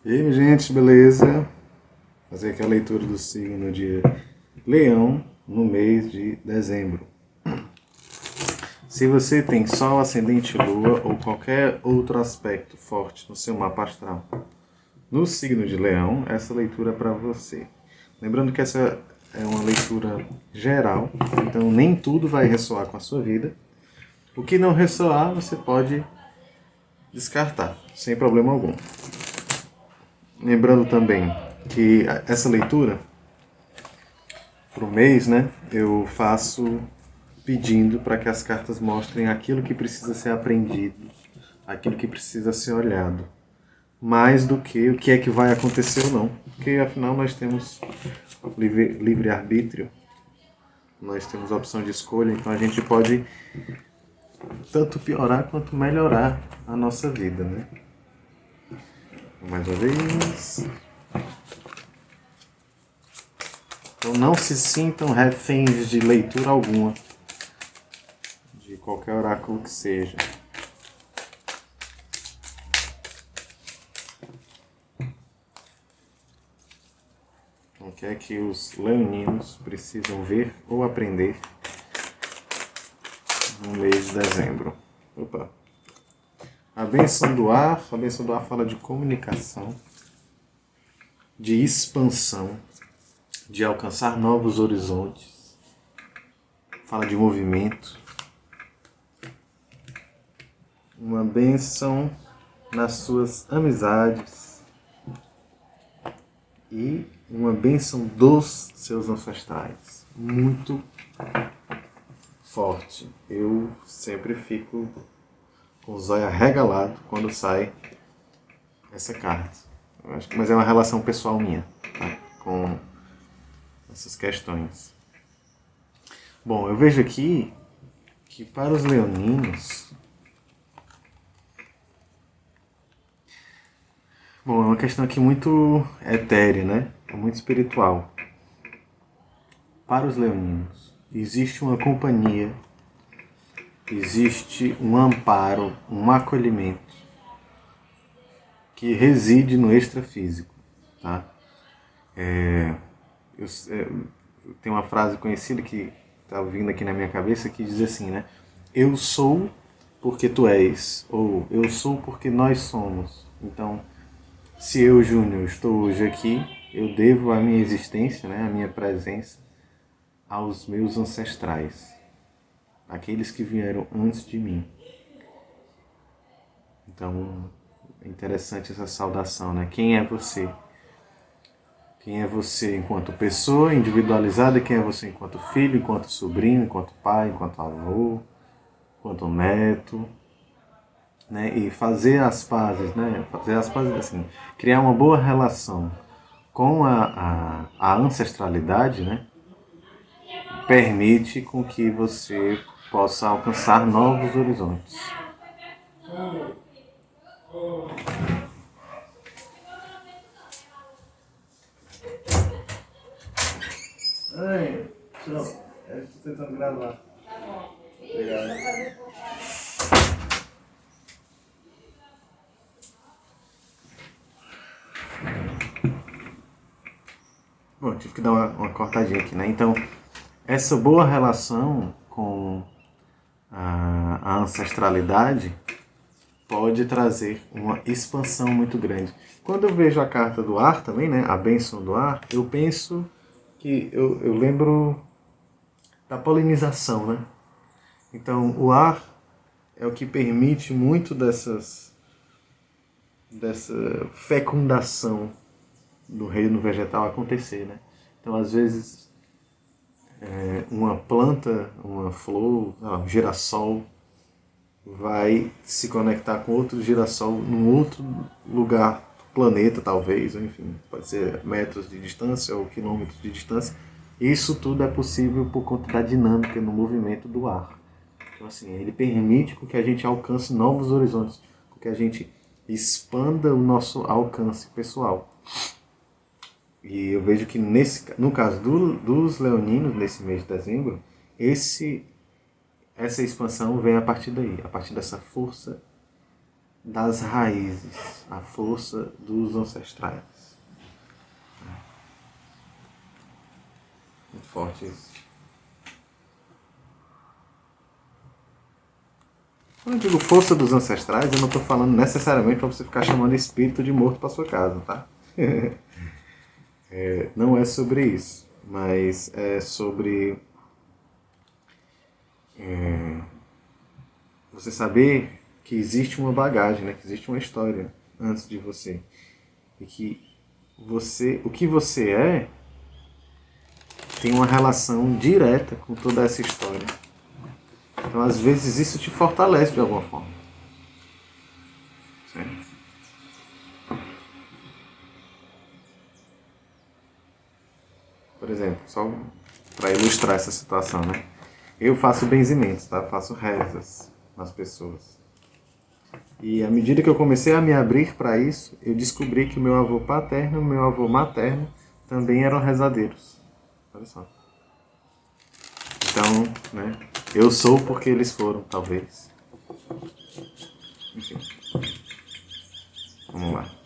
E aí, minha gente, beleza? Fazer aqui a leitura do signo de Leão no mês de dezembro. Se você tem Sol, Ascendente, Lua ou qualquer outro aspecto forte no seu mapa astral, no signo de Leão, essa leitura é para você. Lembrando que essa é uma leitura geral, então nem tudo vai ressoar com a sua vida. O que não ressoar, você pode descartar, sem problema algum. Lembrando também que essa leitura, para o mês, né, eu faço pedindo para que as cartas mostrem aquilo que precisa ser aprendido, aquilo que precisa ser olhado, mais do que o que é que vai acontecer ou não, porque afinal nós temos livre-arbítrio, nós temos a opção de escolha, então a gente pode tanto piorar quanto melhorar a nossa vida, né? Mais uma vez. Então não se sintam reféns de leitura alguma, de qualquer oráculo que seja. O que é que os leoninos precisam ver ou aprender no mês de dezembro? Opa! A bênção do ar fala de comunicação, de expansão, de alcançar novos horizontes, fala de movimento. Uma bênção nas suas amizades e uma bênção dos seus ancestrais. Muito forte. Eu sempre fico com o zóio arregalado quando sai essa carta. Mas é uma relação pessoal minha, tá? Com essas questões. Bom, eu vejo aqui que para os leoninos, bom, é uma questão aqui muito etérea, né? É muito espiritual. Para os leoninos, existe uma companhia, existe um amparo, um acolhimento que reside no extrafísico, tá? Eu tenho uma frase conhecida que está vindo aqui na minha cabeça que diz assim, né? Eu sou porque tu és, ou eu sou porque nós somos. Então, se eu, Júnior, estou hoje aqui, eu devo a minha existência, né, a minha presença, aos meus ancestrais, aqueles que vieram antes de mim. Então, é interessante essa saudação, né? Quem é você? Quem é você enquanto pessoa individualizada? Quem é você enquanto filho, enquanto sobrinho, enquanto pai, enquanto avô, enquanto neto? Né? E fazer as pazes, né? Fazer as pazes assim, criar uma boa relação com a ancestralidade, né? Permite com que você possa alcançar novos horizontes. Ai, tchau. Eu estou tentando gravar. Obrigado. Bom, tive que dar uma cortadinha aqui, né? Então, essa boa relação com a ancestralidade pode trazer uma expansão muito grande. Quando eu vejo a carta do ar também, né? A bênção do ar, eu penso que eu lembro da polinização, né? Então, o ar é o que permite muito dessa fecundação do reino vegetal acontecer, né? Então, às vezes, uma planta, uma flor, um girassol, vai se conectar com outro girassol num outro lugar do planeta, talvez, enfim, pode ser metros de distância ou quilômetros de distância. Isso tudo é possível por conta da dinâmica no movimento do ar. Então, assim, ele permite que a gente alcance novos horizontes, que a gente expanda o nosso alcance pessoal. E eu vejo que no caso dos leoninos, nesse mês de dezembro, essa expansão vem a partir daí, a partir dessa força das raízes, a força dos ancestrais. Muito forte isso. Quando eu digo força dos ancestrais, eu não estou falando necessariamente para você ficar chamando espírito de morto para sua casa, tá? Não é sobre isso, mas é sobre você saber que existe uma bagagem, né? Que existe uma história antes de você. E que o que você é tem uma relação direta com toda essa história. Então, às vezes, isso te fortalece de alguma forma. Certo? Por exemplo, só para ilustrar essa situação, né? Eu faço benzimentos, tá? Faço rezas nas pessoas. E à medida que eu comecei a me abrir para isso, eu descobri que o meu avô paterno e o meu avô materno também eram rezadeiros. Olha só. Então, né? Eu sou porque eles foram, talvez. Enfim. Vamos lá.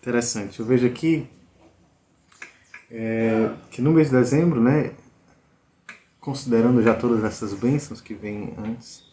Interessante. Eu vejo aqui que no mês de dezembro, né, considerando já todas essas bênçãos que vêm antes,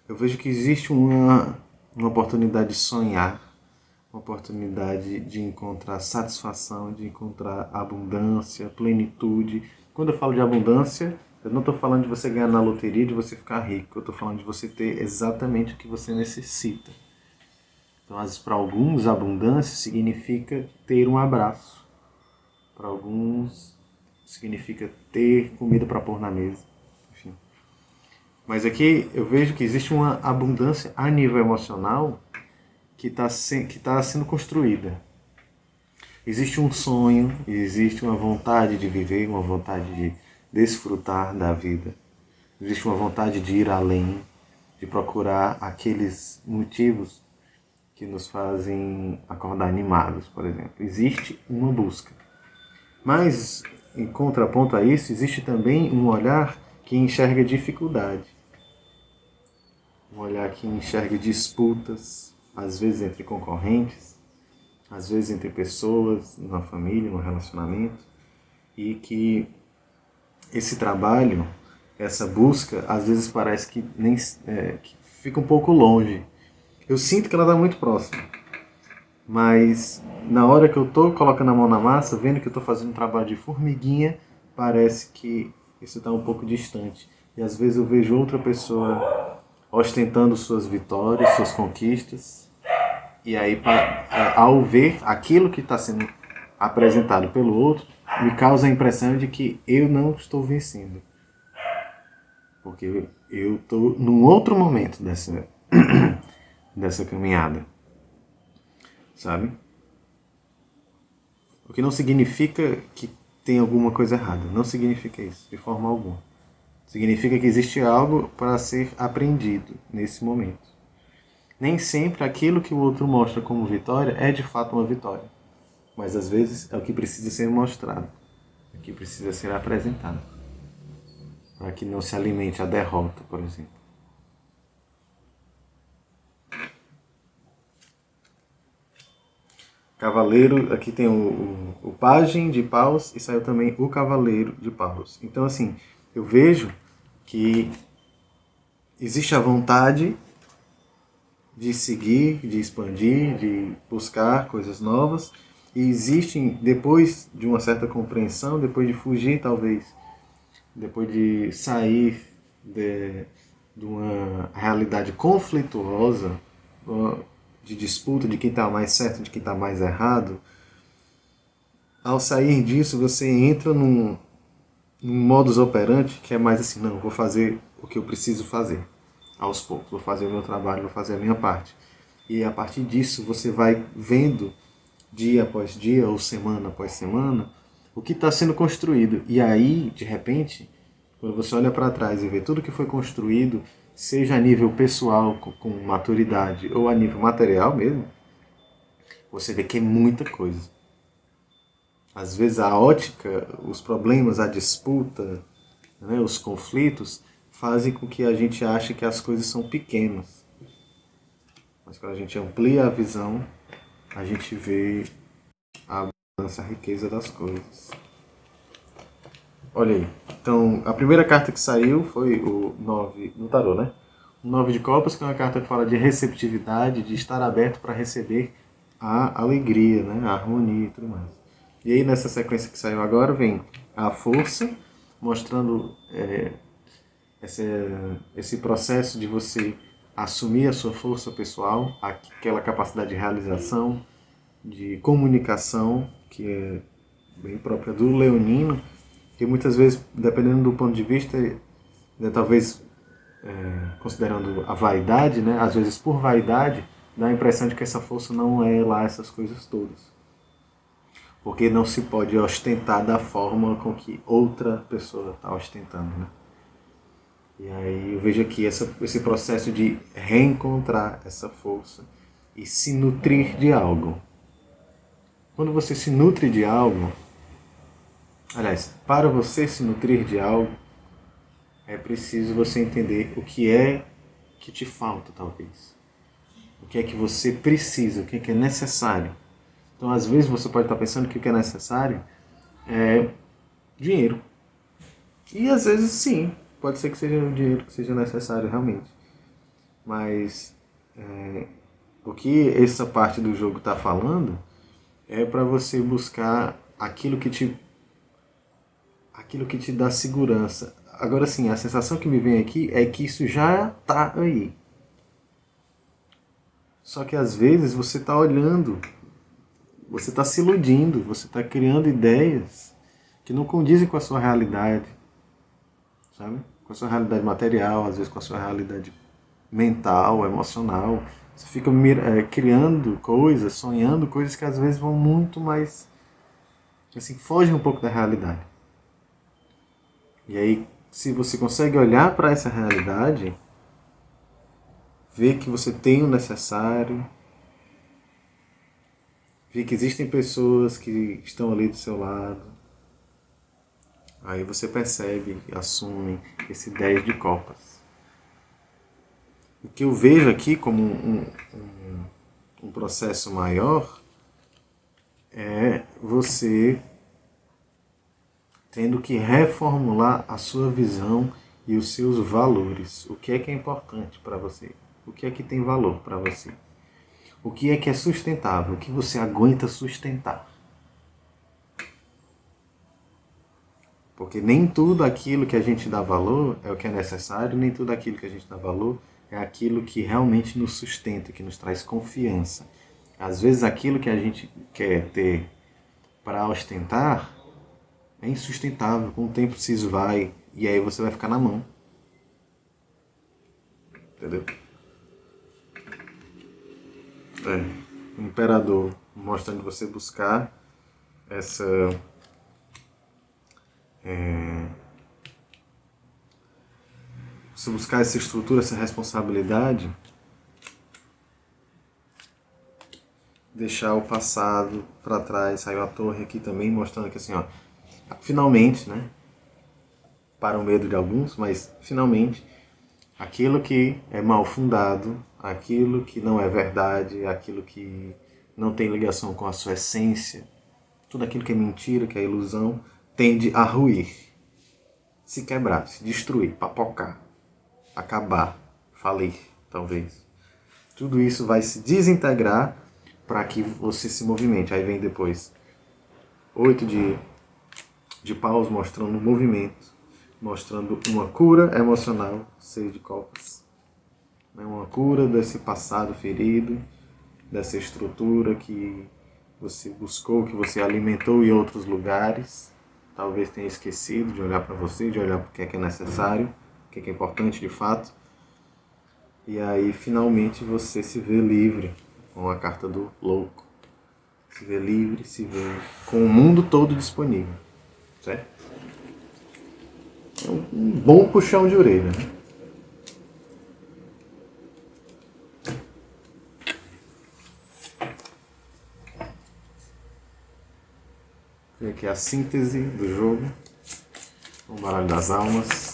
eu vejo que existe uma oportunidade de sonhar, uma oportunidade de encontrar satisfação, de encontrar abundância, plenitude. Quando eu falo de abundância, eu não estou falando de você ganhar na loteria, de você ficar rico. Eu estou falando de você ter exatamente o que você necessita. Então, para alguns, abundância significa ter um abraço. Para alguns, significa ter comida para pôr na mesa. Enfim. Mas aqui eu vejo que existe uma abundância a nível emocional que está sendo construída. Existe um sonho, existe uma vontade de viver, uma vontade de desfrutar da vida. Existe uma vontade de ir além, de procurar aqueles motivos que nos fazem acordar animados, por exemplo. Existe uma busca. Mas, em contraponto a isso, existe também um olhar que enxerga dificuldade. Um olhar que enxerga disputas, às vezes entre concorrentes, às vezes entre pessoas, numa família, num relacionamento, e que esse trabalho, essa busca, às vezes parece que que fica um pouco longe. Eu sinto que ela está muito próxima, mas na hora que eu estou colocando a mão na massa, vendo que eu estou fazendo um trabalho de formiguinha, parece que isso está um pouco distante. E às vezes eu vejo outra pessoa ostentando suas vitórias, suas conquistas, e aí ao ver aquilo que está sendo apresentado pelo outro, me causa a impressão de que eu não estou vencendo. Porque eu estou num outro momento dessa caminhada. Sabe? O que não significa que tem alguma coisa errada. Não significa isso, de forma alguma. Significa que existe algo para ser aprendido nesse momento. Nem sempre aquilo que o outro mostra como vitória é de fato uma vitória. Mas às vezes é o que precisa ser mostrado. É o que precisa ser apresentado. Para que não se alimente a derrota, por exemplo. Cavaleiro, aqui tem o pajem de paus e saiu também o cavaleiro de paus. Então, assim, eu vejo que existe a vontade de seguir, de expandir, de buscar coisas novas, e existem, depois de uma certa compreensão, depois de fugir, talvez, depois de sair de uma realidade conflituosa, de disputa de quem está mais certo, de quem está mais errado, ao sair disso você entra num modus operandi que é mais assim, não, vou fazer o que eu preciso fazer aos poucos, vou fazer o meu trabalho, vou fazer a minha parte. E a partir disso você vai vendo dia após dia ou semana após semana o que está sendo construído. E aí, de repente, quando você olha para trás e vê tudo que foi construído, seja a nível pessoal, com maturidade, ou a nível material mesmo, você vê que é muita coisa. Às vezes a ótica, os problemas, a disputa, né, os conflitos, fazem com que a gente ache que as coisas são pequenas. Mas quando a gente amplia a visão, a gente vê a abundância, a riqueza das coisas. Olha aí. Então, a primeira carta que saiu foi o 9 no tarô, né? O 9 de copas, que é uma carta que fala de receptividade, de estar aberto para receber a alegria, né? A harmonia e tudo mais. E aí, nessa sequência que saiu agora, vem a força, mostrando esse processo de você assumir a sua força pessoal, aquela capacidade de realização, de comunicação, que é bem própria do leonino, que muitas vezes, dependendo do ponto de vista, né, talvez considerando a vaidade, né, às vezes por vaidade, dá a impressão de que essa força não é lá essas coisas todas. Porque não se pode ostentar da forma com que outra pessoa está ostentando, né? E aí eu vejo aqui esse processo de reencontrar essa força e se nutrir de algo. Quando você se nutre de algo, aliás, para você se nutrir de algo, é preciso você entender o que é que te falta, talvez. O que é que você precisa, o que é necessário. Então, às vezes, você pode estar pensando que o que é necessário é dinheiro. E, às vezes, sim, pode ser que seja o dinheiro que seja necessário realmente. Mas o que essa parte do jogo está falando é para você buscar aquilo que te dá segurança. Agora sim, a sensação que me vem aqui é que isso já está aí. Só que às vezes você está olhando, você está se iludindo, você está criando ideias que não condizem com a sua realidade, sabe? Com a sua realidade material, às vezes com a sua realidade mental, emocional. Você fica criando coisas, sonhando coisas que às vezes vão muito mais, assim, fogem um pouco da realidade. E aí, se você consegue olhar para essa realidade, ver que você tem o necessário, ver que existem pessoas que estão ali do seu lado, aí você percebe e assume esse 10 de copas. O que eu vejo aqui como um processo maior é você tendo que reformular a sua visão e os seus valores. O que é importante para você? O que é que tem valor para você? O que é sustentável? O que você aguenta sustentar? Porque nem tudo aquilo que a gente dá valor é o que é necessário, nem tudo aquilo que a gente dá valor é aquilo que realmente nos sustenta, que nos traz confiança. Às vezes aquilo que a gente quer ter para ostentar é insustentável, com o tempo se esvai e aí você vai ficar na mão. Entendeu? O imperador mostrando você buscar essa você buscar essa estrutura, essa responsabilidade, deixar o passado para trás. Saiu a torre aqui também mostrando que assim, ó, finalmente, né? Para o medo de alguns, mas finalmente aquilo que é mal fundado, aquilo que não é verdade, aquilo que não tem ligação com a sua essência, tudo aquilo que é mentira, que é ilusão, tende a ruir, se quebrar, se destruir, papocar, acabar, falir, talvez. Tudo isso vai se desintegrar para que você se movimente. Aí vem depois 8 de paus mostrando o movimento, mostrando uma cura emocional, 6 de copas. Uma cura desse passado ferido, dessa estrutura que você buscou, que você alimentou em outros lugares. talvez tenha esquecido de olhar para você, de olhar para o que é necessário, o que é importante de fato. E aí finalmente você se vê livre com a carta do louco. Se vê livre, se vê com o mundo todo disponível. Certo? É um bom puxão de orelha, né? Vem aqui a síntese do jogo. O baralho das almas.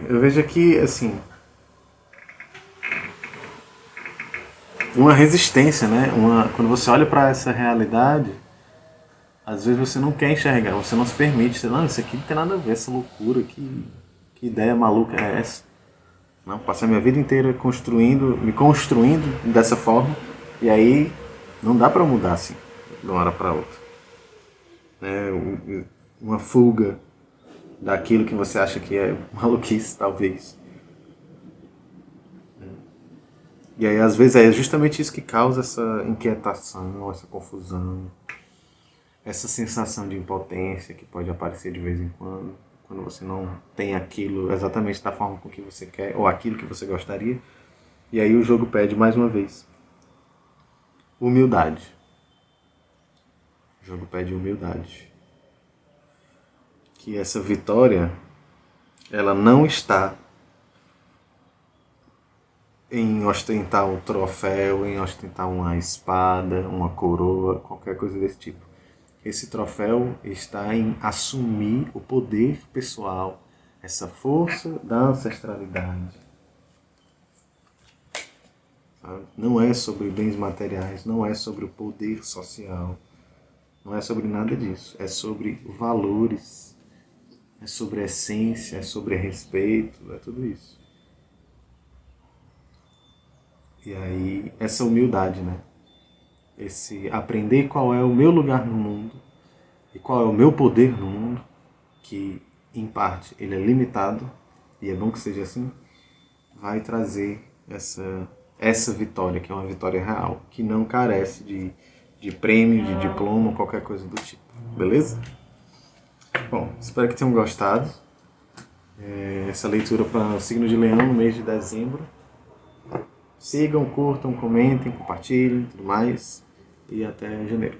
Eu vejo aqui, assim, uma resistência, né? Quando você olha para essa realidade, às vezes você não quer enxergar, você não se permite. Você, não, isso aqui não tem nada a ver, essa loucura, que ideia maluca é essa? Não, passei a minha vida inteira me construindo dessa forma, e aí não dá para mudar assim, de uma hora para outra. Uma fuga daquilo que você acha que é maluquice, talvez. E aí, às vezes, é justamente isso que causa essa inquietação, essa confusão, essa sensação de impotência que pode aparecer de vez em quando você não tem aquilo exatamente da forma com que você quer, ou aquilo que você gostaria. E aí o jogo pede mais uma vez humildade. O jogo pede humildade. Que essa vitória, ela não está em ostentar um troféu, em ostentar uma espada, uma coroa, qualquer coisa desse tipo. Esse troféu está em assumir o poder pessoal, essa força da ancestralidade. Sabe? Não é sobre bens materiais, não é sobre o poder social, não é sobre nada disso. É sobre valores, é sobre essência, é sobre respeito, é tudo isso. E aí, essa humildade, né? Esse aprender qual é o meu lugar no mundo e qual é o meu poder no mundo, que em parte ele é limitado, e é bom que seja assim, vai trazer essa vitória, que é uma vitória real, que não carece de prêmio, de diploma, qualquer coisa do tipo. Beleza? Bom, espero que tenham gostado. Essa leitura para o signo de Leão no mês de dezembro. Sigam, curtam, comentem, compartilhem, tudo mais. E até janeiro.